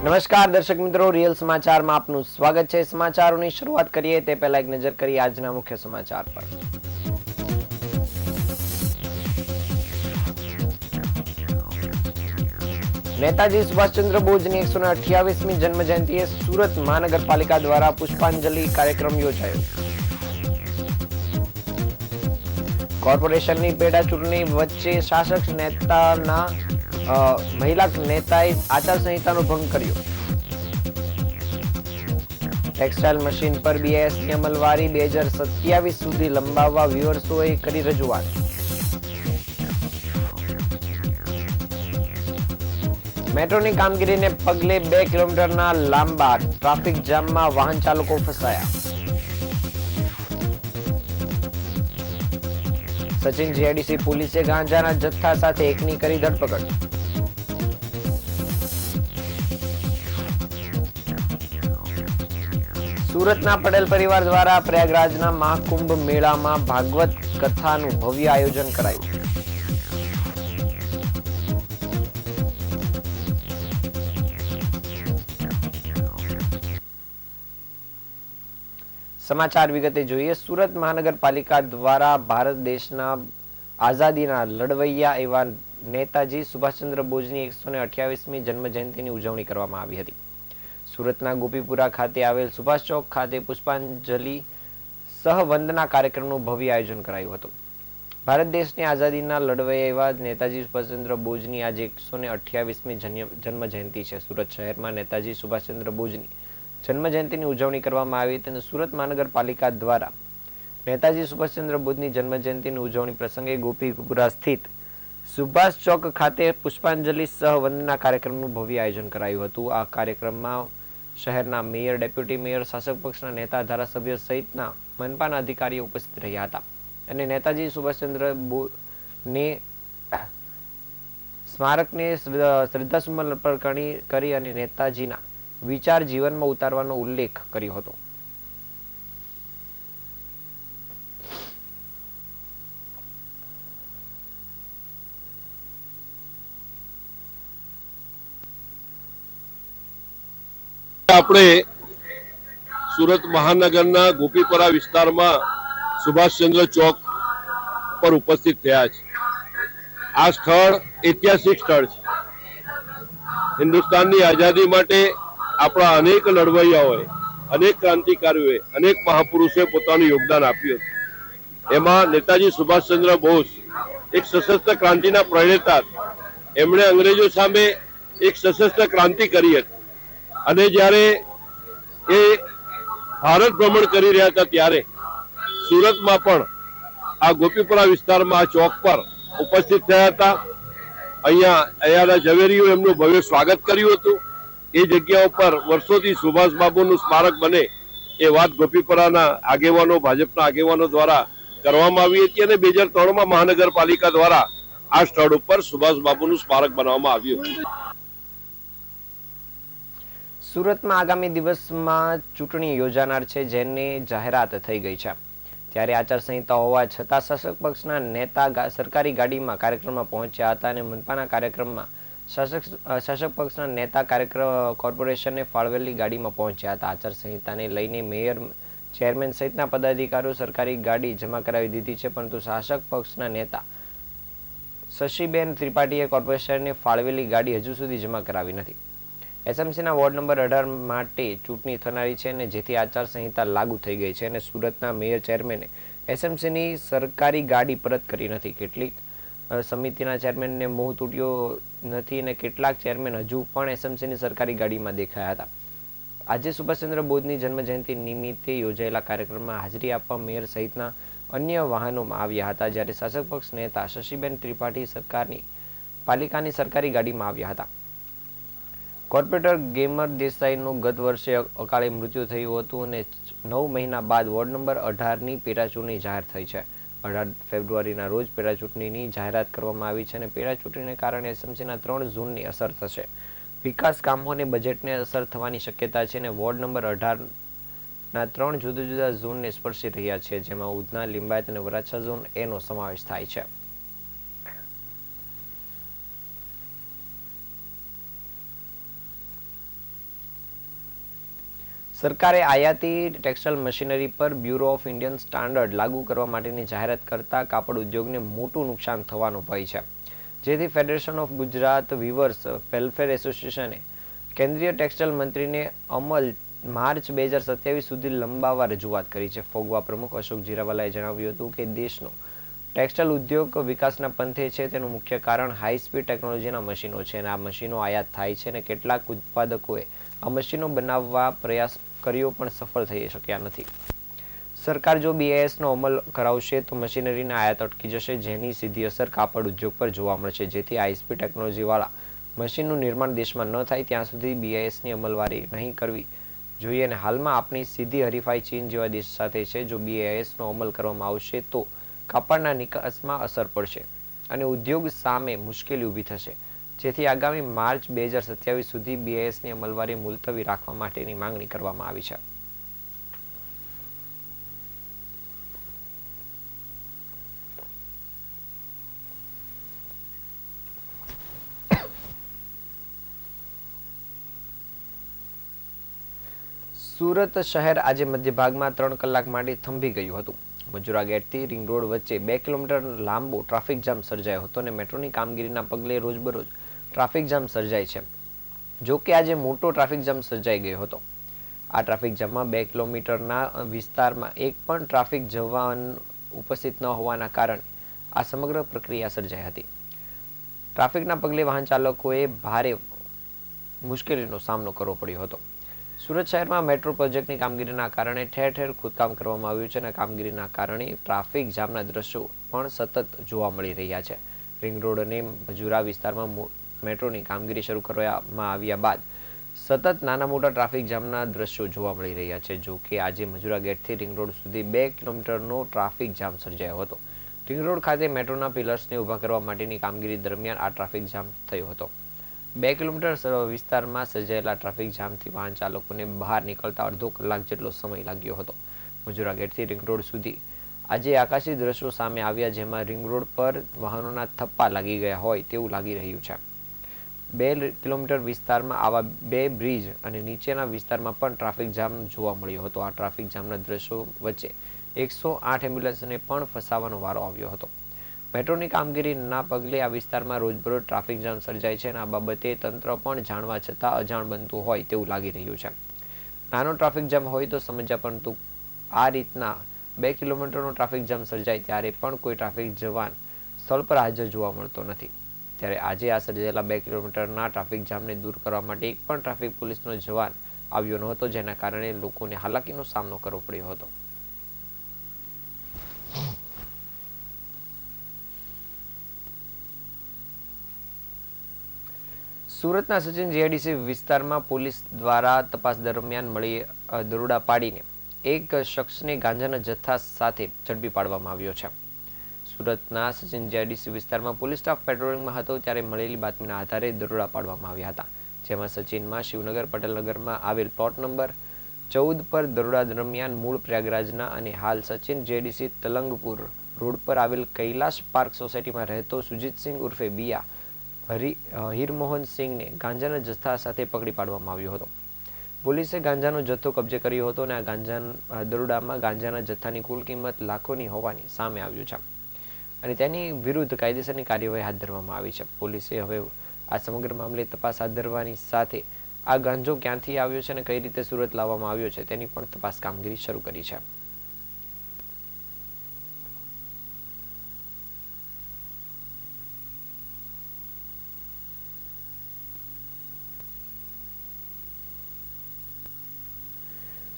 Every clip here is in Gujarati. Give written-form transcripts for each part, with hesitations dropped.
નમસ્કાર દર્શક મિત્રો, રિયલ સમાચારમાં આપનું સ્વાગત છે। સમાચારોની શરૂઆત કરીએ તે પહેલા એક નજર કરીએ આજના મુખ્ય સમાચાર પર। નેતાજી સુભાષચંદ્ર બોઝની 128મી જન્મજયંતિએ સુરત મહાનગરપાલિકા દ્વારા પુષ્પાંજલિ કાર્યક્રમ યોજાયો। કોર્પોરેશનની પેટા ચૂંટણી વચ્ચે શાસક નેતાના મહિલા નેતાએ આચારસંહિતાનો ભંગ કર્યો। ટેક્સટાઇલ મશીન પર બીઆઈએસની અમલવારી 2027 સુધી લંબાવવા વ્યુઅર્સોએ કરી રજૂઆત। મેટ્રોની કામગીરીને પગલે 2 કિલોમીટરના લાંબા ટ્રાફિક જામમાં વાહન ચાલકો ફસાયા। સચિન જીઆઈડીસી પોલીસે ગાંજાના જથ્થા સાથે એકની કરી ધરપકડ। સુરતના પટેલ પરિવાર દ્વારા પ્રયાગરાજના મહાકુંભ મેળામાં ભાગવત કથાનું ભવ્ય આયોજન કરાયું। સમાચાર વિગતે જોઈએ। સુરત મહાનગરપાલિકા દ્વારા ભારત દેશના આઝાદીના લડવૈયા એવા નેતાજી સુભાષચંદ્ર બોઝની 128મી જન્મજયંતિની ઉજવણી કરવામાં આવી હતી। સુરતના ગોપીપુરા ખાતે આવેલ સુભાષ ચોક ખાતે પુષ્પાંજલિ સહવંદના કાર્યક્રમનું ભવ્ય આયોજન કરાયું હતું। ભારત દેશની આઝાદીના લડવૈયા એવા નેતાજી સુભાષચંદ્ર બોઝની આજે 128મી જન્મજયંતિ છે। સુરત શહેરમાં નેતાજી સુભાષચંદ્ર બોઝની જન્મજયંતિની ઉજવણી કરવામાં આવી હતી અને સુરત મહાનગરપાલિકા દ્વારા નેતાજી સુભાષચંદ્ર બોઝની જન્મજયંતિની ઉજવણી પ્રસંગે ગોપીપુરા સ્થિત સુભાષ ચોક ખાતે પુષ્પાંજલિ સહવંદના કાર્યક્રમનું ભવ્ય આયોજન કરાયું હતું। આ કાર્યક્રમમાં શહેરના મેયર, ડેપ્યુટી મેયર, શાસક પક્ષના નેતા, ધારાસભ્ય સહિતના મનપાના અધિકારીઓ ઉપસ્થિત રહ્યા હતા અને નેતાજી સુભાષચંદ્ર બોઝને સ્મારકને શ્રદ્ધાસુમન અર્પણ કરી અને નેતાજીના વિચાર જીવનમાં ઉતારવાનો ઉલ્લેખ કર્યો હતો। આપણે સુરત મહાનગરના ગોપીપુરા વિસ્તારમાં સુભાષચંદ્ર ચોક પર ઉપસ્થિત થયા છે। આ સ્થળ ઐતિહાસિક સ્થળ છે। હિન્દુસ્તાનની આઝાદી માટે આપણા અનેક લડવૈયાઓએ, અનેક ક્રાંતિકારીઓએ, અનેક મહાપુરુષોએ પોતાનું યોગદાન આપ્યું હતું। એમાં નેતાજી સુભાષચંદ્ર બોઝ એક સશસ્ત્ર ક્રાંતિના પ્રણેતા હતા। એમણે અંગ્રેજો સામે એક સશસ્ત્ર ક્રાંતિ કરી હતી અને જ્યારે એ ભારત ભ્રમણ કરી રહ્યા હતા ત્યારે સુરતમાં પણ આ ગોપીપુરા વિસ્તારમાં આ ચોક પર ઉપસ્થિત થયા હતા। અહીંયાના ઝવેરીઓ એમનું ભવ્ય સ્વાગત કર્યું હતું। એ જગ્યા ઉપર વર્ષોથી સુભાષબાબુનું સ્મારક બને એ વાત ગોપીપુરાના આગેવાનો, ભાજપના આગેવાનો દ્વારા કરવામાં આવી હતી અને 2003માં મહાનગરપાલિકા દ્વારા આ સ્થળ ઉપર સુભાષબાબુનું સ્મારક બનાવવામાં આવ્યું હતું। સુરતમાં આગામી દિવસમાં ચૂંટણી યોજાનાર છે, જેની જાહેરાત થઈ ગઈ છે। ત્યારે આચારસંહિતા હોવા છતાં શાસક પક્ષના નેતા સરકારી ગાડીમાં કાર્યક્રમમાં પહોંચ્યા હતા અને મનપાના કાર્યક્રમમાં શાસક પક્ષના નેતા કોર્પોરેશનને ફાળવેલી ગાડીમાં પહોંચ્યા હતા। આચારસંહિતાને લઈને મેયર, ચેરમેન સહિતના પદાધિકારીઓ સરકારી ગાડી જમા કરાવી દીધી છે, પરંતુ શાસક પક્ષના નેતા શશીબેન ત્રિપાઠીએ કોર્પોરેશનને ફાળવેલી ગાડી હજુ સુધી જમા કરાવી નથી। એસએમસીના વોર્ડ નંબર 18 માટે ચૂંટણી થનારી છે અને જેથી આચારસંહિતા લાગુ થઈ ગઈ છે અને સુરતના મેયર, ચેરમેને એસએમસીની સરકારી ગાડી પરત કરી નથી। કેટલીક સમિતિના ચેરમેનને મોહ તૂટ્યો નથી અને કેટલાક ચેરમેન હજુ પણ એસએમસીની સરકારી ગાડીમાં દેખાયા હતા। આજે સુભાષચંદ્ર બોઝની જન્મજયંતિ નિમિત્તે યોજાયેલા કાર્યક્રમમાં હાજરી આપવા મેયર સહિતના અન્ય વાહનોમાં આવ્યા હતા, જ્યારે શાસક પક્ષ નેતા શશીબેન ત્રિપાઠી પાલિકાની સરકારી ગાડીમાં આવ્યા હતા। કોર્પોરેટર ગેમર દેસાઈનું ગત વર્ષે અકાળે મૃત્યુ થયું હતું અને 9 મહિના બાદ વોર્ડ નંબર 18ની પેટાચૂંટણી જાહેર થઈ છે। 18 ફેબ્રુઆરીના રોજ પેટાચૂંટણીની જાહેરાત કરવામાં આવી છે અને પેટાચૂંટણીને કારણે એસએમસીના 3 ઝોનની અસર થશે। વિકાસ કામો અને બજેટને અસર થવાની શક્યતા છે અને વોર્ડ નંબર 18ના 3 જુદા જુદા ઝોનને સ્પર્શી રહ્યા છે, જેમાં ઉધના, લિંબાયત અને વરાછા ઝોન એનો સમાવેશ થાય છે। સરકારે આયાતી ટેક્સટાઇલ મશીનરી પર બ્યુરો ઓફ ઇન્ડિયન સ્ટાન્ડર્ડ લાગુ કરવા માટેની જાહેરાત કરતા કાપડ ઉદ્યોગને મોટું નુકસાન થવાનો ભય છે, જેથી federation of Gujarat weavers welfare એસોસિએશને કેન્દ્રીય ટેક્સટાઇલ મંત્રીને અમલ માર્ચ 2027 સુધી લંબાવવા રજૂઆત કરી છે. ફોગવા પ્રમુખ અશોક જીરાવાલાએ જણાવ્યું હતું કે દેશનો ટેક્સટાઇલ ઉદ્યોગ વિકાસના પંથે છે. તેનું મુખ્ય કારણ હાઈ સ્પીડ ટેકનોલોજીના મશીનો છે અને આ મશીનો આયાત થાય છે અને કેટલાક ઉત્પાદકોએ આ મશીનો બનાવવા પ્રયાસ કર્યો પણ સફળ થઈ શક્યા નથી. સરકાર જો બીઆઈએસનો અમલ કરાવશે તો મશીનરીના આયાત અટકી જશે, જેની સીધી અસર કાપડ ઉદ્યોગ પર જોવા મળશે. જેથી હાઈ સ્પીડ ટેકનોલોજીવાળા મશીનનું નિર્માણ દેશમાં ન થાય ત્યાં સુધી બીઆઈએસની અમલવારી નહીં કરવી જોઈએ. અને હાલમાં આપણી સીધી હરીફાઈ ચીન જેવા દેશ સાથે છે. જો બીઆઈએસનો અમલ કરવામાં આવશે તો કાપડના નિકાસમાં અસર પડશે અને ઉદ્યોગ સામે મુશ્કેલી ઊભી થશે. જેથી આગામી માર્ચ 2027 સુધી બીઆઈએસની અમલવારી મુલતવી રાખવા માટેની માંગણી કરવામાં આવી છે. સુરત શહેર આજે મધ્ય ભાગમાં 3 કલાક માટે થંભી ગયું હતું. મજુરા ગેટથી રિંગ રોડ વચ્ચે 2 કિલોમીટર લાંબો ટ્રાફિક જામ સર્જાયો હતો અને મેટ્રોની કામગીરીના પગલે રોજબરોજ ટ્રાફિક જામ સર્જાય છે. જો કે આજે મોટો ટ્રાફિક જામ સર્જાઈ ગયો હતો. આ ટ્રાફિક જામમાં 2 કિલોમીટરના વિસ્તારમાં એક પણ ટ્રાફિક જવાન ઉપસ્થિત ન હોવાના કારણે આ સમગ્ર પ્રક્રિયા સર્જાઈ હતી. ટ્રાફિકના પગલે વાહન ચાલકોએ ભારે મુશ્કેલીનો સામનો કરવો પડ્યો હતો. સુરત શહેરમાં મેટ્રો પ્રોજેક્ટની કામગીરીના કારણે ઠેર ઠેર ખોદકામ કરવામાં આવ્યું છે અને કામગીરીના કારણે ટ્રાફિક જામના દ્રશ્યો પણ સતત જોવા મળી રહ્યા છે. રિંગ રોડ અને મજુરા વિસ્તારમાં મેટ્રોની કામગીરી શરૂ કરવામાં આવ્યા બાદ સતત નાના મોટા ટ્રાફિક જામના દ્રશ્યો જોવા મળી રહ્યા છે. જો કે આજે મજુરા ગેટથી રિંગ રોડ સુધી 2 કિલોમીટરનો ટ્રાફિક જામ સર્જાયો હતો. રિંગ રોડ ખાતે મેટ્રોના પિલર્સને ઊભા કરવા માટેની કામગીરી દરમિયાન આ ટ્રાફિક જામ થયો હતો. 2 કિલોમીટર વિસ્તારમાં સર્જાયેલા ટ્રાફિક જામથી વાહન ચાલકોને બહાર નીકળતા અડધો કલાક જેટલો સમય લાગ્યો હતો. મજુરા ગેટથી રિંગ રોડ સુધી આજે આકાશી દ્રશ્યો સામે આવ્યા, જેમાં રિંગ રોડ પર વાહનોના થપ્પા લાગી ગયા હોય તેવું લાગી રહ્યું છે. 2 કિલોમીટર વિસ્તારમાં આવા 2 બ્રિજ અને નીચેના વિસ્તારમાં પણ ટ્રાફિક જામ જોવા મળ્યો હતો. આ ટ્રાફિક જામના દ્રશ્યો વચ્ચે 108 એમ્બ્યુલન્સને પણ ફસાવાનો વારો આવ્યો હતો. મેટ્રોની કામગીરીના પગલે આ વિસ્તારમાં રોજબરોજ ટ્રાફિક જામ સર્જાય છે અને આ બાબતે તંત્ર પણ જાણવા છતાં અજાણ બનતું હોય તેવું લાગી રહ્યું છે. નાનો ટ્રાફિક જામ હોય તો સમજ્યા, પરંતુ આ રીતના 2 કિલોમીટરનો ટ્રાફિક જામ સર્જાય ત્યારે પણ કોઈ ટ્રાફિક જવાન સ્થળ પર હાજર જોવા મળતો નથી. ત્યારે આજે આ સર્જાયેલા 2 કિલોમીટરના ટ્રાફિક જામને દૂર કરવા માટે એક પણ ટ્રાફિક પોલીસનો જવાન આવ્યો ન હતો, જેના કારણે લોકોને હાલાકીનો સામનો કરવો પડ્યો હતો. સુરતના સચિન જીઆઈડીસી વિસ્તારમાં પોલીસ દ્વારા તપાસ દરમિયાન મળી દરોડા પાડીને એક શખ્સને ગાંજાના જથ્થા સાથે ઝડપી પાડવામાં આવ્યો છે. સુરતના સચિન જીઆઈડીસી વિસ્તારમાં પોલીસ સ્ટાફ પેટ્રોલિંગમાં હતો ત્યારે મળેલી બાતમીના આધારે દરોડા પાડવામાં આવ્યા હતા, જેમાં સચિનમાં શિવનગર પટેલનગરમાં આવેલ પ્લોટ નંબર 14 પર દરોડા દરમિયાન મૂળ પ્રયાગરાજના અને હાલ સચિન જીઆઈડીસી તલંગપુર રોડ પર આવેલ કૈલાશ પાર્ક સોસાયટીમાં રહેતો સુજીતસિંહ ઉર્ફે બિયા હીરમોહન સિંહને ગાંજાના જથ્થા સાથે પકડી પાડવામાં આવ્યો હતો. પોલીસે ગાંજાનો જથ્થો કબજે કર્યો હતો અને આ દરોડામાં ગાંજાના જથ્થાની કુલ કિંમત લાખોની હોવાની સામે આવ્યું છે અને તેની વિરુદ્ધ કાયદેસરની કાર્યવાહી હાથ ધરવામાં આવી છે. પોલીસે હવે આ સમગ્ર મામલે તપાસ હાથ ધરવાની સાથે આ ગાંજો ક્યાંથી આવ્યો છે અને કઈ રીતે સુરત લાવવામાં આવ્યો છે તેની પણ તપાસ કામગીરી શરૂ કરી છે.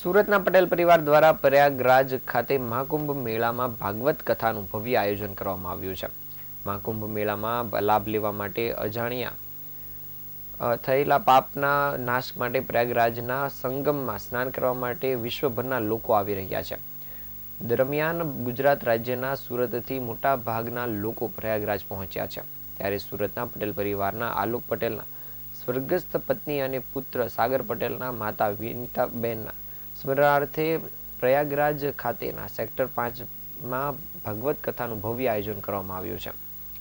સુરતના પટેલ પરિવાર દ્વારા પ્રયાગરાજ ખાતે મહાકુંભ મેળામાં ભાગવત કથાનું ભવ્ય આયોજન કરવામાં આવ્યું છે. મહાકુંભ મેળામાં લાભ લેવા માટે અજાણ્યા થયેલા પાપના નાશ માટે પ્રયાગરાજના સંગમમાં સ્નાન કરવા માટે વિશ્વભરના લોકો આવી રહ્યા છે. દરમિયાન ગુજરાત રાજ્યના સુરતથી મોટા ભાગના લોકો પ્રયાગરાજ પહોંચ્યા છે. ત્યારે સુરતના પટેલ પરિવારના આલોક પટેલના સ્વર્ગસ્થ પત્ની અને પુત્ર સાગર પટેલના માતા વિનીતાબેનના સ્મરણાર્થે પ્રયાગરાજ ખાતેના સેક્ટર 5માં ભાગવત કથાનું ભવ્ય આયોજન કરવામાં આવ્યું છે.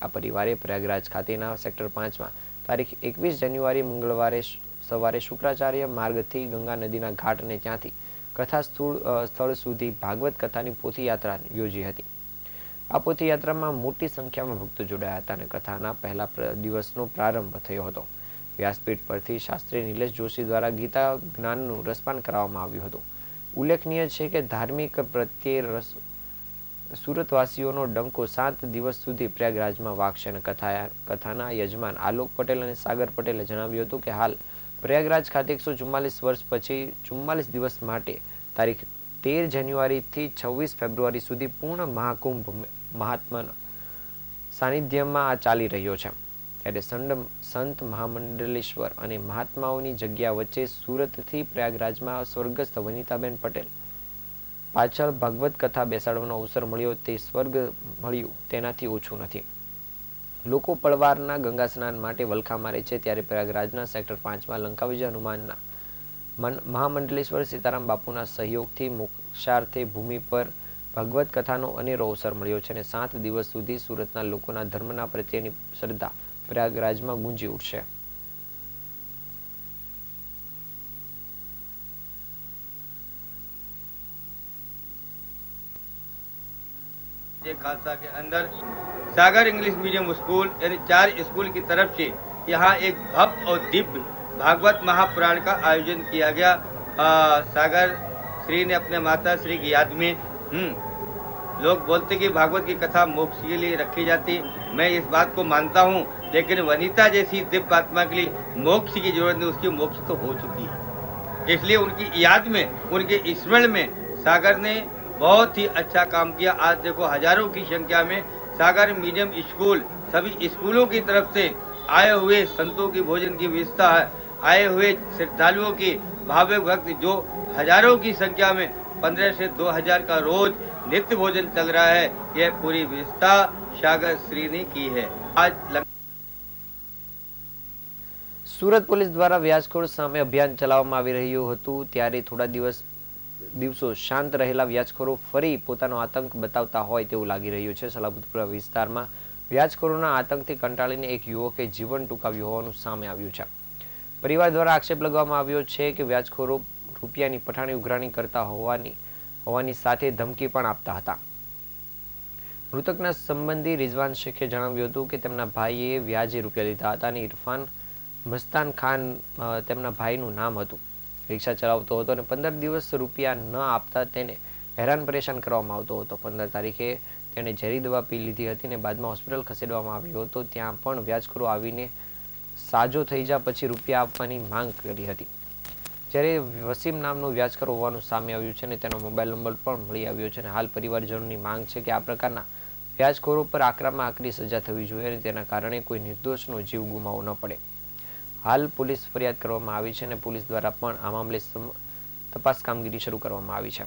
આ પરિવારે પ્રયાગરાજ ખાતેના સેક્ટર 5માં તારીખ 21 જાન્યુઆરી મંગળવારે સવારે શુક્રાચાર્ય માર્ગથી ગંગા નદીના ઘાટ અને ત્યાંથી કથા સ્થળ સુધી ભાગવત કથાની પોથીયાત્રા યોજી હતી. આ પોથીયાત્રામાં મોટી સંખ્યામાં ભક્તો જોડાયા હતા અને કથાના પહેલા દિવસનો પ્રારંભ થયો હતો. વ્યાસપીઠ પરથી શાસ્ત્રી નિલેશ જોશી દ્વારા ગીતા જ્ઞાનનું રસપાન કરાવવામાં આવ્યું હતું. ઉલ્લેખનીય છે કે ધાર્મિક પ્રત્યે સુરતવાસીઓનો ડંકો 7 દિવસ સુધી પ્રયાગરાજમાં વાગશે અને કથાના યજમાન આલોક પટેલ અને સાગર પટેલે જણાવ્યું હતું કે હાલ પ્રયાગરાજ ખાતે 144 વર્ષ પછી 44 દિવસ માટે તારીખ 13 જાન્યુઆરીથી 26 ફેબ્રુઆરી સુધી પૂર્ણ મહાકુંભ મહાત્માના સાનિધ્યમાં આ ચાલી રહ્યો છે. ત્યારે સંત મહામંડલેશ્વર અને મહાત્માઓની જગ્યા વચ્ચે સુરતથી પ્રયાગરાજમાં સ્વર્ગસ્થ વનિતાબેન પટેલ પાછળ ભાગવત કથા બેસાડવાનો અવસર મળ્યો તે સ્વર્ગ મળ્યું તેનાથી ઓછું નથી. લોકો પળવારના ગંગા સ્નાન માટે વલખા મારે છે ત્યારે પ્રયાગરાજના સેક્ટર 5માં લંકાવિજય હનુમાનના મહામંડલેશ્વર સીતારામ બાપુના સહયોગથી મોક્ષાર્થે ભૂમિ પર ભગવત કથાનો અનેરો અવસર મળ્યો છે અને 7 દિવસ સુધી સુરતના લોકોના ધર્મના પ્રત્યેની શ્રદ્ધા પ્રયાગરાજમાં ગુંજી ઉઠશે. खालसा के अंदर सागर इंग्लिश मीडियम स्कूल यानी 4 स्कूल की तरफ से यहाँ एक भव्य और दिव्य भागवत महापुराण का आयोजन किया गया. सागर श्री ने अपने माता श्री की याद में लोग बोलते कि भागवत की कथा मोक्ष के लिए रखी जाती. मैं इस बात को मानता हूँ, लेकिन वनिता जैसी दिव्य आत्मा के लिए मोक्ष की जरूरत नहीं, उसकी मोक्ष तो हो चुकी है. इसलिए उनकी याद में, उनके स्मरण में सागर ने बहुत ही अच्छा काम किया. आज देखो हजारों की संख्या में सागर मीडियम स्कूल सभी स्कूलों की तरफ से आए हुए संतों की भोजन की व्यवस्था है. आए हुए श्रद्धालुओं की भावुक भक्त जो हजारों की संख्या में 15 से 2000 का रोज नित्य भोजन चल रहा है. यह पूरी व्यवस्था सागर श्री ने की है. आज સુરત પોલીસ દ્વારા વ્યાજખોર સામે અભિયાન ચલાવવામાં આવી રહ્યું હતું ત્યારે થોડા દિવસો શાંત રહેલા વ્યાજખોરો ફરી પોતાનો આતંક બતાવતા હોય તેવું લાગી રહ્યું છે. સલાબતપુરા વિસ્તારમાં વ્યાજખોરોના આતંકથી કંટાળીને એક યુવકે જીવન ટૂંકાવ્યું હોવાનું સામે આવ્યું છે. પરિવાર દ્વારા આક્ષેપ લગાવવામાં આવ્યો છે કે વ્યાજખોરો રૂપિયાની પઠાણી ઉઘરાણી કરતા હોવાની સાથે ધમકી પણ આપતા હતા. મૃતકના સંબંધી રિઝવાન શેખે જણાવ્યું હતું કે તેમના ભાઈએ વ્યાજે રૂપિયા લીધા હતા અને ઇરફાન મસ્તાન ખાન તેમના ભાઈનું નામ હતું. રિક્ષા ચલાવતો હતો અને 15 દિવસ રૂપિયા ન આપતા તેને હેરાન પરેશાન કરવામાં આવતો હતો. 15 તારીખે તેણે ઝેરી દવા પી લીધી હતી અને બાદમાં હોસ્પિટલ ખસેડવામાં આવ્યો હતો. ત્યાં પણ વ્યાજખોરો આવીને સાજો થઈ જા પછી રૂપિયા આપવાની માંગ કરી હતી. જ્યારે વસીમ નામનો વ્યાજખોર હોવાનું સામે આવ્યું છે અને તેનો મોબાઈલ નંબર પણ મળી આવ્યો છે અને હાલ પરિવારજનોની માંગ છે કે આ પ્રકારના વ્યાજખોરો પર આકરામાં આકરી સજા થવી જોઈએ અને તેના કારણે કોઈ નિર્દોષનો જીવ ગુમાવવો ન પડે. હાલ પોલીસ ફરિયાદ કરવામાં આવી છે અને પોલીસ દ્વારા પણ આ મામલે તપાસ કામગીરી શરૂ કરવામાં આવી છે.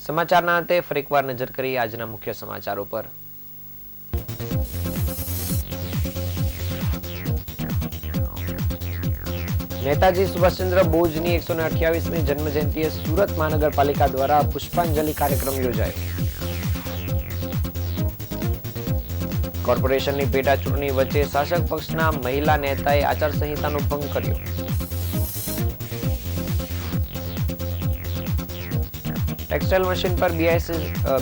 સમાચારના અંતે ફરી એકવાર નજર કરી આજના મુખ્ય સમાચારો પર. નેતાજી સુભાષચંદ્ર બોઝની 128મી જન્મજયંતિએ સુરત મહાનગરપાલિકા દ્વારા પુષ્પાંજલિ કાર્યક્રમ યોજાયો. કોર્પોરેશનની પેટા ચૂંટણી વચ્ચે શાસક પક્ષના મહિલા નેતાએ આચારસંહિતાનો ભંગ કર્યો. ટેક્સટાઇલ મશીન પર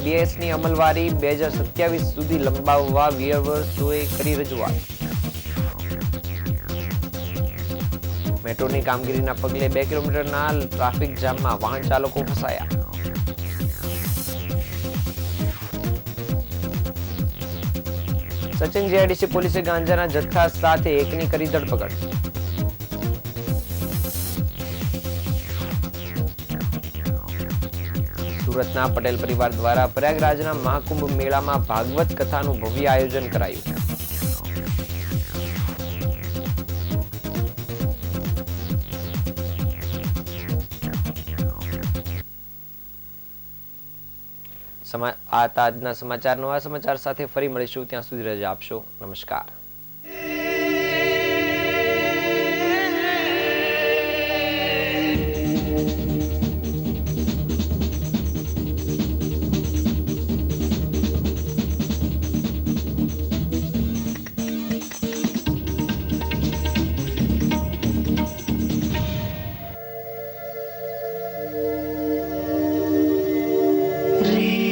બીએસની અમલવારી 2027 સુધી લંબાવવા વીઆરઓએ કરી રજૂઆત. મેટ્રોની કામગીરીના પગલે 2 કિલોમીટરના ટ્રાફિક જામમાં વાહન ચાલકો ફસાયા. સચિન જીઆઈડીસી પોલીસે ગાંજાના જથ્થા સાથે એકની કરી ધરપકડ. સુરતના પટેલ પરિવાર દ્વારા પ્રયાગરાજના મહાકુંભ મેળામાં ભાગવત કથાનું ભવ્ય આયોજન કરાયું. આ હતા આજના સમાચાર. નવા સમાચાર સાથે ફરી મળીશું. ત્યાં સુધી રજા આપશો. નમસ્કાર. रेडियो